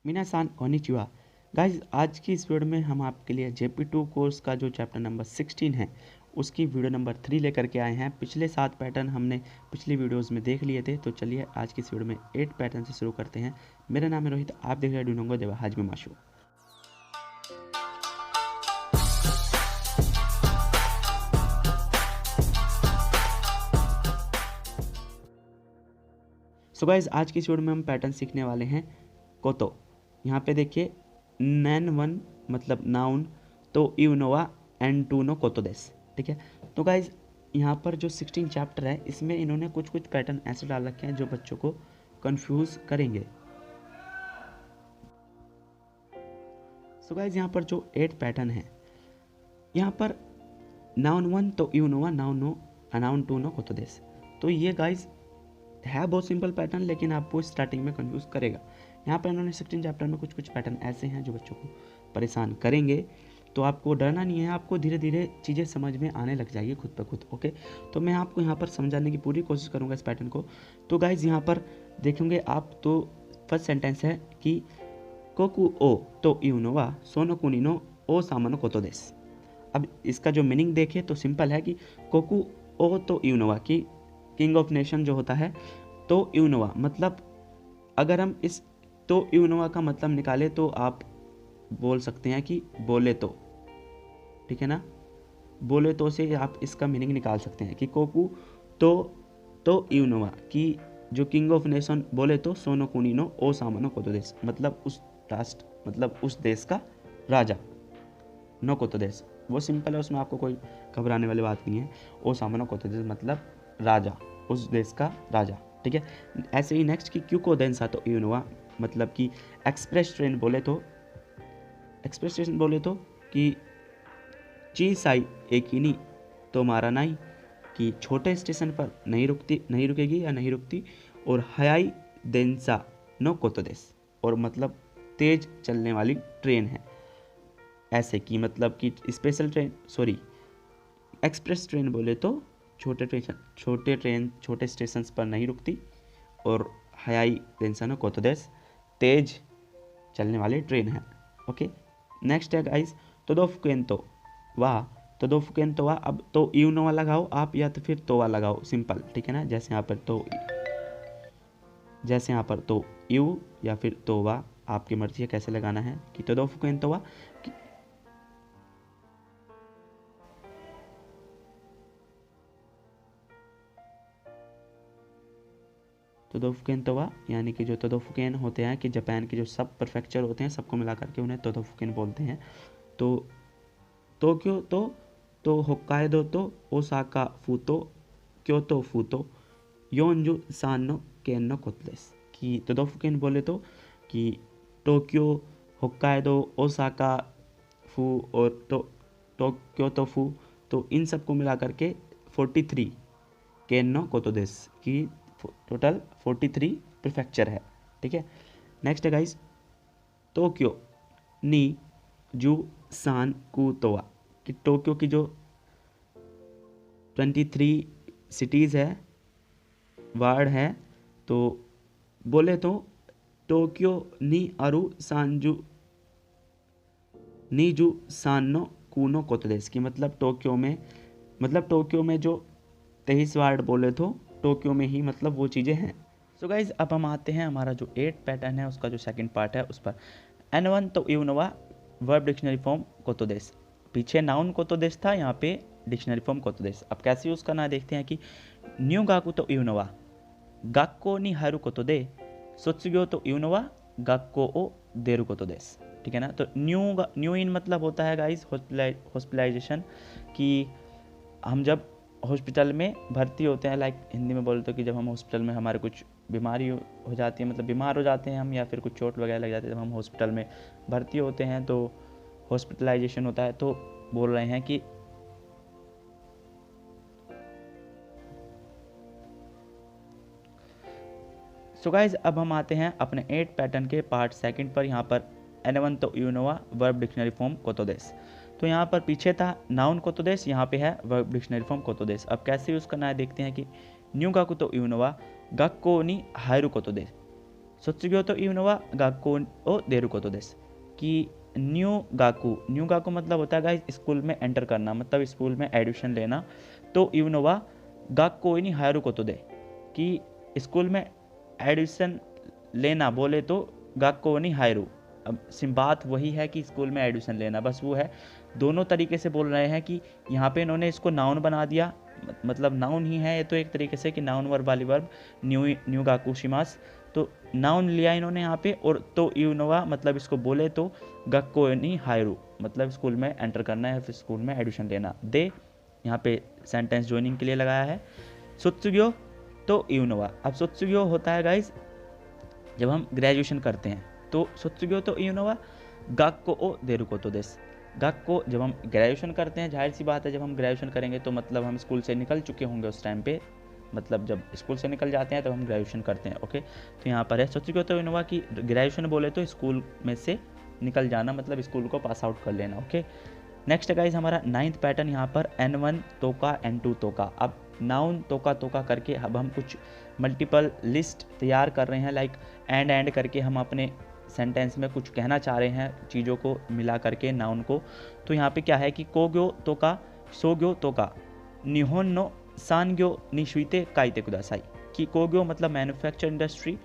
मिनासान konnichiwa. Guys आज की इस वीडियो में हम आपके लिए JP2 कोर्स का जो चैप्टर नंबर 16 है उसकी वीडियो नंबर 3 लेकर के आए हैं। पिछले 7 पैटर्न हमने पिछली वीडियोस में देख लिए थे, तो चलिए आज की इस वीडियो में 8 पैटर्न से शुरू करते हैं। मेरा नाम है रोहित, आप देख रहे हैं डूनोंगो देवा हाजमे माशू। सो गाइज आज की इस वीडियो में हम पैटर्न सीखने वाले हैं कोतो। यहाँ पे देखिए नैन वन मतलब नाउन तो इवनोवा एंड टू नो कोतो देस। ठीक है, तो गाइज यहाँ पर जो 16 चैप्टर है इसमें इन्होंने कुछ कुछ पैटर्न ऐसे डाल रखे हैं जो बच्चों को कंफ्यूज करेंगे। सो गाइज यहाँ पर जो 8 पैटर्न है, यहाँ पर नाउन वन तो इवनोवा नाउन टू नो कोतो देस। तो ये गाइज है बहुत सिंपल पैटर्न, लेकिन आपको स्टार्टिंग में कंफ्यूज करेगा। यहाँ पर इन्होंने 16 चैप्टर में कुछ कुछ पैटर्न ऐसे हैं जो बच्चों को परेशान करेंगे, तो आपको डरना नहीं है, आपको धीरे धीरे चीज़ें समझ में आने लग जाएगी खुद ब खुद। ओके, तो मैं आपको यहाँ पर समझाने की पूरी कोशिश करूँगा इस पैटर्न को। तो गाइज यहाँ पर देखेंगे आप, तो फर्स्ट सेंटेंस है कि कोकू ओ तो इउनोवा सोनो कुनिनो ओ सामानो कोतो देस। अब इसका जो मीनिंग देखें तो सिंपल है कि कोकू ओ तो इउनोवा की किंग ऑफ नेशन जो होता है तो इउनोवा, मतलब अगर हम इस तो इउनोवा का मतलब निकाले तो आप बोल सकते हैं कि बोले तो। ठीक है ना, बोले तो से आप इसका मीनिंग निकाल सकते हैं कि कोकू तो इउनोवा की जो किंग ऑफ नेशन बोले तो सोनो कुनिनो ओ सामानो कोतो देश, मतलब उस राष्ट्र मतलब उस देश का राजा। नो कोतो देश वो सिंपल है, उसमें आपको कोई घबराने वाली बात नहीं है। ओ सामानो कोतो देश मतलब राजा, उस देश का राजा। ठीक है, ऐसे ही नेक्स्ट की क्यू को देंसा तो इउनोवा, मतलब कि एक्सप्रेस ट्रेन बोले तो कि ची साई एक ही नहीं तो मारा नहीं, कि छोटे स्टेशन पर नहीं रुकेगी या नहीं रुकती। और हयाई देंसा नो कोतो देस, और मतलब तेज चलने वाली ट्रेन है। ऐसे की मतलब कि स्पेशल ट्रेन एक्सप्रेस ट्रेन बोले तो छोटे स्टेशन पर नहीं रुकती, और हयाई देंसा नो कोतो देस तेज चलने वाली ट्रेन है। ओके, नेक्स्ट है गाइस तोदोफुकेंतो वाह। तोदोफुकेंतो वाह, अब तो इउनोवा लगाओ आप या तो फिर तोवा लगाओ, सिंपल। ठीक है ना, जैसे यहाँ पर तो यू या फिर तोवा, आपकी मर्जी है कैसे लगाना है। कि तोदोफुकेंतो वाह तोदोफुकेन तोवा, यानी कि जो तोदोफुकेन होते हैं कि जापान के जो सब प्रीफेक्चर होते हैं सबको मिला करके उन्हें तोदोफुकेन बोलते हैं। तो टोक्यो तो होक्काइडो तो ओसाका फूतो क्योतो फूतो योंजू सानो केनो कोतलेस। कि तोदोफुकेन बोले तो कि टोक्यो, होक्काइडो, ओसाका फू और क्योतो फू, तो इन सबको मिला करके 43 केनो कोतो देस की टोटल 43 प्रीफेक्चर है। ठीक है, नेक्स्ट है गाइस टोक्यो नी जू सान कुतोवा, कि टोक्यो की जो 23 सिटीज़ है, वार्ड है, तो बोले तो टोक्यो नी अरु सांजू नी जू सानो कूनो कोतदेस, की मतलब टोक्यो में जो 23 वार्ड बोले तो टोक्यो में ही मतलब वो चीज़ें हैं। सो गाइज अब हम आते हैं हमारा जो 8 पैटर्न है उसका जो सेकंड पार्ट है उस पर। N1 तो इउनोवा वर्ब डिक्शनरी फॉर्म कोतोदेस, पीछे नाउन कोतोदेस था, यहाँ पे डिक्शनरी फॉर्म कोतोदेस। अब कैसे यूज़ करना है देखते हैं कि न्यू गाकू तो इउनोवा गाक्को नि हारू कोतोदे सोत्सुग्यो तो इउनोवा गाक्को ओ देरु कोतोदेस। ठीक है ना, तो न्यू इन मतलब होता है गाइज हॉस्पिटलाइजेशन, कि हम जब हॉस्पिटल में भर्ती होते हैं, लाइक हिंदी में बोलते हो कि जब हम हॉस्पिटल में हमारे कुछ बीमारी हो जाती है, मतलब बीमार हो जाते हैं हम, या फिर कुछ चोट वगैरह लग जाती है, जब हम हॉस्पिटल में भर्ती होते हैं तो हॉस्पिटलाइजेशन होता है। तो बोल रहे हैं कि सो गाइज अब हम आते हैं अपने 8 पैटर्न के पार्ट सेकंड पर। यहाँ पर N1 तो इउनोवा वर्ब डिक्शनरी फॉर्म कोतोदेस, तो यहाँ पर पीछे था नाउन कोतोदेस, यहाँ पे है वर्ब डिक्शनरी फॉर्म कोतोदेस। अब कैसे यूज़ करना है देखते हैं कि न्यू गाकू तो इउनोवा गाक्को नि हायरू कोतोदेस, सोत्सुग्यो तो इवनोवा गाको ओ देरु कोतो देस, कि न्यू गाकू मतलब होता है गाइस स्कूल में एंटर करना, मतलब स्कूल में एडमिशन लेना। तो इवनोवा गाको नहीं हायरू कोतो दे, कि स्कूल में एडमिशन लेना बोले तो गाको नहीं हायरू। अब सिम बात वही है कि स्कूल में एडमिशन लेना, बस वो है। दोनों तरीके से बोल रहे हैं कि यहाँ पे इन्होंने इसको नाउन बना दिया, मतलब नाउन ही है ये तो एक तरीके से, कि नाउन वर्ब वाली वर्ब न्यू गाकू शिमास, तो नाउन लिया इन्होंने यहाँ पे। और तो इवनोवा मतलब इसको बोले तो गक्को नहीं हायरू, मतलब स्कूल में एंटर करना है, फिर स्कूल में एडमिशन लेना। दे यहाँ पे सेंटेंस ज्वाइनिंग के लिए लगाया है। सोत्सुग्यो तो इवनोवा, अब सोत्सुग्यो होता है गाइज जब हम ग्रेजुएशन करते हैं, तो सोत्सुग्यो तो इवनोवा गाक्को ओ देरु कोतो देस। गाक्को जब हम ग्रेजुएशन करते हैं, जाहिर सी बात है जब हम ग्रेजुएशन करेंगे तो मतलब हम स्कूल से निकल चुके होंगे उस टाइम पे, मतलब जब स्कूल से निकल जाते हैं तब हम ग्रेजुएशन करते हैं। ओके, तो यहाँ पर है सोत्सुग्यो तो इवनोवा की ग्रेजुएशन बोले तो स्कूल में से निकल जाना, मतलब स्कूल को पास आउट कर लेना। ओके, नेक्स्ट गाइज हमारा 9th पैटर्न यहाँ पर N1 तोका N2 तोका। अब नाउन तोका करके अब हम कुछ मल्टीपल लिस्ट तैयार कर रहे हैं, लाइक एंड करके हम अपने सेंटेंस में कुछ कहना चाह रहे हैं, चीज़ों को मिला करके नाउन को। तो यहाँ पे क्या है कि कोग्यो तोका सोग्यो तोका निहोन नो सानग्यो निश्विते काइते कुदासाई, कि कोग्यो मतलब मैन्युफैक्चर इंडस्ट्री,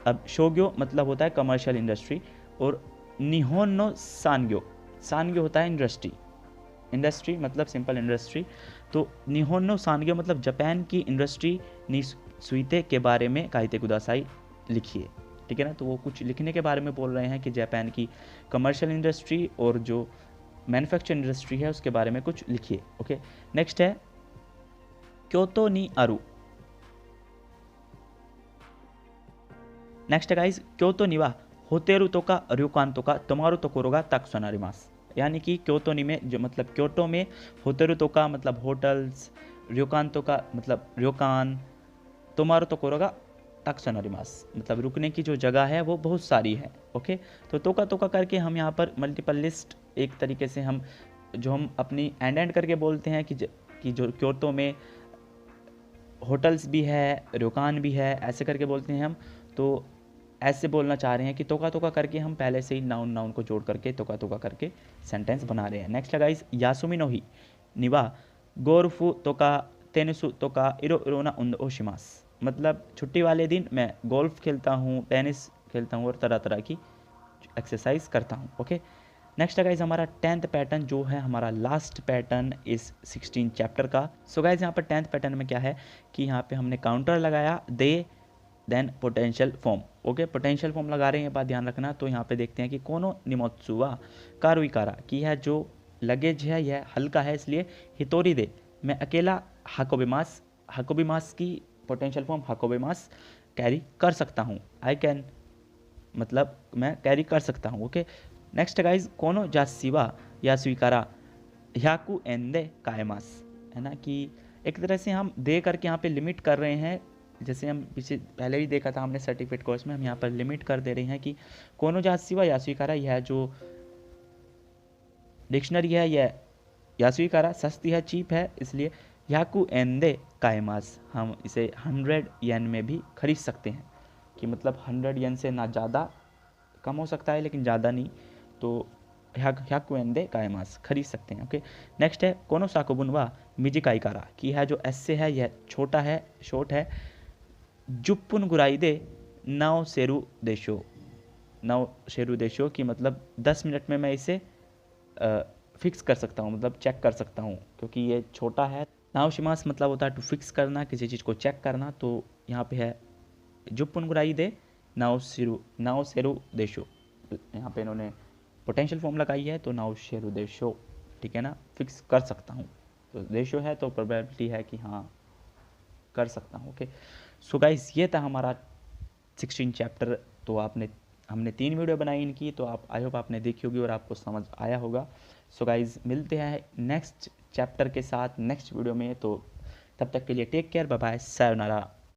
अब शोग्यो मतलब होता है कमर्शियल इंडस्ट्री, और निहोन नो सानग्यो होता है इंडस्ट्री मतलब सिंपल इंडस्ट्री। तो निहोन नो सानग्यो मतलब जापान की इंडस्ट्री निश्विते के बारे में काइते कुदासाई लिखिए, ठीक है ना। तो वो कुछ लिखने के बारे में बोल रहे हैं कि जापान की कमर्शियल इंडस्ट्री और जो मैन्युफैक्चर इंडस्ट्री है उसके बारे में कुछ लिखिए। ओके, नेक्स्ट है क्योतो नी आरू। नेक्स्ट गाइज क्योतो नी वा होतेरु तोका र्योकान तोका तोमारू तोकोरो गा ताकुसान आरिमास, यानी कि क्योतो नी में जो मतलब क्योटो में होतेरु तोका मतलब होटल्स, र्योकान तोका मतलब र्योकान, तोमारू तोकोरो गा ताकुसान आरिमास मतलब रुकने की जो जगह है वो बहुत सारी है। ओके, तो तोका करके हम यहाँ पर मल्टीपल लिस्ट एक तरीके से हम जो हम अपनी एंड करके बोलते हैं कि जो क्योटो में होटल्स भी है र्योकान भी है, ऐसे करके बोलते हैं हम। तो ऐसे बोलना चाह रहे हैं कि तोका करके हम पहले से ही नाउन को जोड़ करके तोका करके सेंटेंस बना रहे हैं। नेक्स्ट गाइस यासुमी नो ही निवा गोरुफु तोका टेनिसु तोका इरो इरोना उंद ओशिमास, मतलब छुट्टी वाले दिन मैं गोल्फ खेलता हूँ, टेनिस खेलता हूँ और तरह तरह की एक्सरसाइज करता हूँ। ओके, नेक्स्ट है गाइज हमारा 10th पैटर्न जो है हमारा लास्ट पैटर्न इस 16 चैप्टर का। सो गाइज यहाँ पर 10th पैटर्न में क्या है कि यहाँ पे हमने काउंटर लगाया दे then potential form. Okay, potential form लगा रहे हैं, बात ध्यान रखना। तो यहाँ पे देखते हैं कि कोनो निमोत्सुवा कारुइकारा की है जो लगेज है यह हल्का है इसलिए हितोरी दे मैं अकेला हाकोबिमास की पोटेंशियल फॉर्म हाकोबिमास कैरी कर सकता हूँ। आई कैन मतलब मैं कैरी कर सकता हूँ। ओके, नेक्स्ट गाइज कोनो जासिवा या स्वीकारा ह्याकू एंदे कायमास, है ना, कि एक तरह से हम दे करके यहाँ पे लिमिट कर रहे हैं, जैसे हम पहले ही देखा था हमने सर्टिफिकेट कोर्स में, हम यहाँ पर लिमिट कर दे रहे हैं कि कोनो जासिवा या स्वीकारा यह जो डिक्शनरी है यह या स्वीकारा सस्ती है चीप है, इसलिए याकू एंदे कायमास हम इसे 100 येन में भी खरीद सकते हैं, कि मतलब 100 येन से ना ज़्यादा कम हो सकता है लेकिन ज़्यादा नहीं, तो ह्याकू एंदे कायमास खरीद सकते हैं। ओके, नेक्स्ट है कोनो साकुबुनवा मिजिकाइकारा की है जो एस से है यह छोटा है शॉर्ट है जुप्पुन गुराई दे नाव शेरू देशो की मतलब 10 मिनट में मैं इसे फिक्स कर सकता हूँ, मतलब चेक कर सकता हूँ क्योंकि ये छोटा है। नावशिमास मतलब होता है टू फिक्स करना, किसी चीज़ को चेक करना। तो यहाँ पे है जुप्पुन गुराई दे नाव शेरू देशो, यहाँ पे इन्होंने पोटेंशियल फॉर्म लगाई है तो नाव शेरू देशो, ठीक है ना, फिक्स कर सकता हूँ। तो देशो है तो प्रोबेबिलिटी है कि हाँ कर सकता हूँ। ओके, सो गाइस ये था हमारा 16 चैप्टर। तो हमने 3 वीडियो बनाई इनकी, तो आप आई होप आपने देखी होगी और आपको समझ आया होगा। सो गाइस मिलते हैं नेक्स्ट चैप्टर के साथ नेक्स्ट वीडियो में, तो तब तक के लिए take care, bye bye, sayonara.